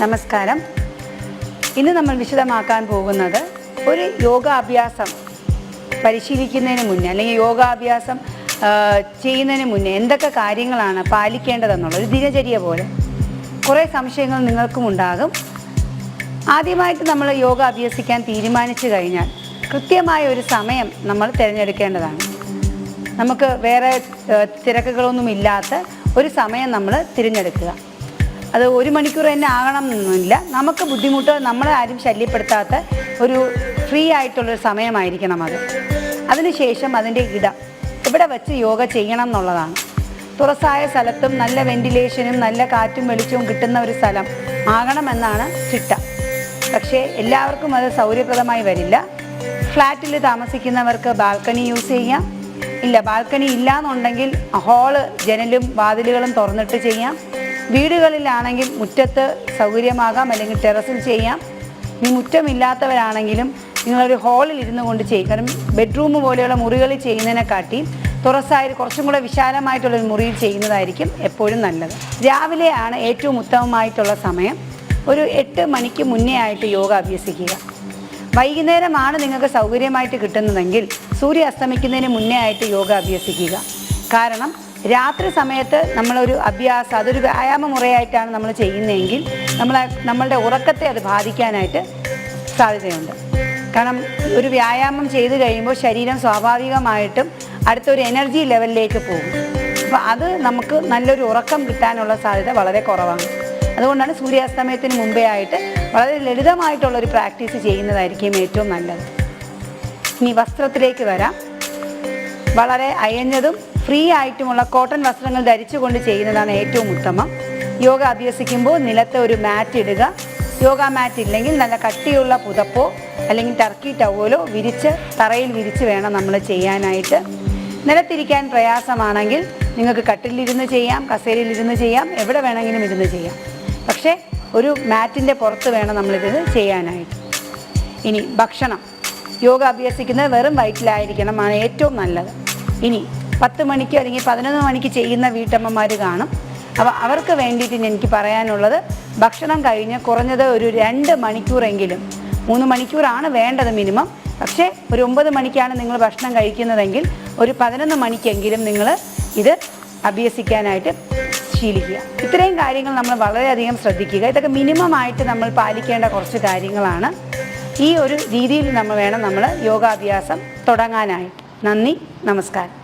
നമസ്കാരം. ഇന്ന് നമ്മൾ വിശദമാക്കാൻ പോകുന്നത് ഒരു യോഗാഭ്യാസം പരിശീലിക്കുന്നതിന് മുന്നേ അല്ലെങ്കിൽ യോഗാഭ്യാസം ചെയ്യുന്നതിന് മുന്നേ എന്തൊക്കെ കാര്യങ്ങളാണ് പാലിക്കേണ്ടതെന്നുള്ള ഒരു ദിനചര്യ പോലെ. കുറേ സംശയങ്ങൾ നിങ്ങൾക്കും ഉണ്ടാകും. ആദ്യമായിട്ട് നമ്മൾ യോഗ അഭ്യസിക്കാൻ തീരുമാനിച്ചു കഴിഞ്ഞാൽ കൃത്യമായ ഒരു സമയം നമ്മൾ തിരഞ്ഞെടുക്കേണ്ടതാണ്. നമുക്ക് വേറെ തിരക്കുകളൊന്നുമില്ലാത്ത ഒരു സമയം നമ്മൾ തിരഞ്ഞെടുക്കുക. അത് 1 മണിക്കൂർ തന്നെ ആകണം എന്നൊന്നുമില്ല. നമുക്ക് ബുദ്ധിമുട്ട് നമ്മളെ ആരും ശല്യപ്പെടുത്താത്ത ഒരു ഫ്രീ ആയിട്ടുള്ളൊരു സമയമായിരിക്കണം അത്. അതിനുശേഷം അതിൻ്റെ ഇടം ഇവിടെ വെച്ച് യോഗ ചെയ്യണം എന്നുള്ളതാണ്. തുറസായ സ്ഥലത്തും നല്ല വെന്റിലേഷനും നല്ല കാറ്റും വെളിച്ചവും കിട്ടുന്ന ഒരു സ്ഥലം ആകണമെന്നാണ് ചിട്ട. പക്ഷേ എല്ലാവർക്കും അത് സൗകര്യപ്രദമായി വരില്ല. ഫ്ലാറ്റിൽ താമസിക്കുന്നവർക്ക് ബാൽക്കണി യൂസ് ചെയ്യാം. ഇല്ല, ബാൽക്കണി ഇല്ല എന്നുണ്ടെങ്കിൽ ഹാള് ജനലും വാതിലുകളും തുറന്നിട്ട് ചെയ്യാം. വീടുകളിലാണെങ്കിൽ മുറ്റത്ത് സൗകര്യമാകാം, അല്ലെങ്കിൽ ടെറസിൽ ചെയ്യാം. ഇനി മുറ്റമില്ലാത്തവരാണെങ്കിലും നിങ്ങളൊരു ഹാളിൽ ഇരുന്ന് കൊണ്ട് ചെയ്യും. കാരണം ബെഡ്റൂം പോലെയുള്ള മുറികളിൽ ചെയ്യുന്നതിനെക്കാട്ടി തുറസായി കുറച്ചും കൂടെ വിശാലമായിട്ടുള്ളൊരു മുറിയിൽ ചെയ്യുന്നതായിരിക്കും എപ്പോഴും നല്ലത്. രാവിലെയാണ് ഏറ്റവും ഉത്തമമായിട്ടുള്ള സമയം. ഒരു 8 മണിക്ക് മുന്നേ ആയിട്ട് യോഗ അഭ്യസിക്കുക. വൈകുന്നേരമാണ് നിങ്ങൾക്ക് സൗകര്യമായിട്ട് കിട്ടുന്നതെങ്കിൽ സൂര്യ അസ്തമിക്കുന്നതിന് മുന്നേ ആയിട്ട് യോഗ അഭ്യസിക്കുക. കാരണം രാത്രി സമയത്ത് നമ്മളൊരു അഭ്യാസം, അതൊരു വ്യായാമ മുറയായിട്ടാണ് നമ്മൾ ചെയ്യുന്നതെങ്കിൽ നമ്മളുടെ ഉറക്കത്തെ അത് ബാധിക്കാനായിട്ട് സാധ്യതയുണ്ട്. കാരണം ഒരു വ്യായാമം ചെയ്ത് കഴിയുമ്പോൾ ശരീരം സ്വാഭാവികമായിട്ടും അടുത്തൊരു എനർജി ലെവലിലേക്ക് പോകും. അപ്പോൾ അത് നമുക്ക് നല്ലൊരു ഉറക്കം കിട്ടാനുള്ള സാധ്യത വളരെ കുറവാണ്. അതുകൊണ്ടാണ് സൂര്യാസ്തമയത്തിന് മുമ്പേ ആയിട്ട് വളരെ ലളിതമായിട്ടുള്ളൊരു പ്രാക്ടീസ് ചെയ്യുന്നതായിരിക്കും ഏറ്റവും നല്ലത്. ഇനി വസ്ത്രത്തിലേക്ക് വരാം. വളരെ അയഞ്ഞതും ഫ്രീ ആയിട്ടുമുള്ള കോട്ടൺ വസ്ത്രങ്ങൾ ധരിച്ചുകൊണ്ട് ചെയ്യുന്നതാണ് ഏറ്റവും ഉത്തമം. യോഗ അഭ്യസിക്കുമ്പോൾ നിലത്ത് ഒരു മാറ്റ് ഇടുക. യോഗ മാറ്റ് ഇല്ലെങ്കിൽ നല്ല കട്ടിയുള്ള പുതപ്പോ അല്ലെങ്കിൽ ടർക്കി ടവലോ വിരിച്ച് തറയിൽ വിരിച്ച് വേണം നമ്മൾ ചെയ്യാനായിട്ട്. നിലത്തിരിക്കാൻ പ്രയാസമാണെങ്കിൽ നിങ്ങൾക്ക് കട്ടിലിരുന്ന് ചെയ്യാം, കസേരയിലിരുന്ന് ചെയ്യാം, എവിടെ വേണമെങ്കിലും ഇരുന്ന് ചെയ്യാം. പക്ഷേ ഒരു മാറ്റിൻ്റെ പുറത്ത് വേണം നമ്മളിത് ചെയ്യാനായിട്ട്. ഇനി ഭക്ഷണം, യോഗ അഭ്യസിക്കുന്നത് വെറും വയറ്റിലായിരിക്കണം, ആണ് ഏറ്റവും നല്ലത്. ഇനി 10 മണിക്ക് അല്ലെങ്കിൽ 11 മണിക്ക് ചെയ്യുന്ന വീട്ടമ്മമാർ കാണും. അപ്പോൾ അവർക്ക് വേണ്ടിയിട്ട് എനിക്ക് പറയാനുള്ളത്, ഭക്ഷണം കഴിഞ്ഞ് കുറഞ്ഞത് ഒരു 2 മണിക്കൂറെങ്കിലും, 3 മണിക്കൂറാണ് വേണ്ടത് മിനിമം. പക്ഷേ ഒരു 9 മണിക്കാണ് നിങ്ങൾ ഭക്ഷണം കഴിക്കുന്നതെങ്കിൽ ഒരു 11 മണിക്കെങ്കിലും നിങ്ങൾ ഇത് അഭ്യസിക്കാനായിട്ട് ശീലിക്കുക. ഇത്രയും കാര്യങ്ങൾ നമ്മൾ വളരെയധികം ശ്രദ്ധിക്കുക. ഇതൊക്കെ മിനിമമായിട്ട് നമ്മൾ പാലിക്കേണ്ട കുറച്ച് കാര്യങ്ങളാണ്. ഈ ഒരു രീതിയിൽ നമ്മൾ യോഗാഭ്യാസം തുടങ്ങാനായിട്ട്. നന്ദി, നമസ്കാരം.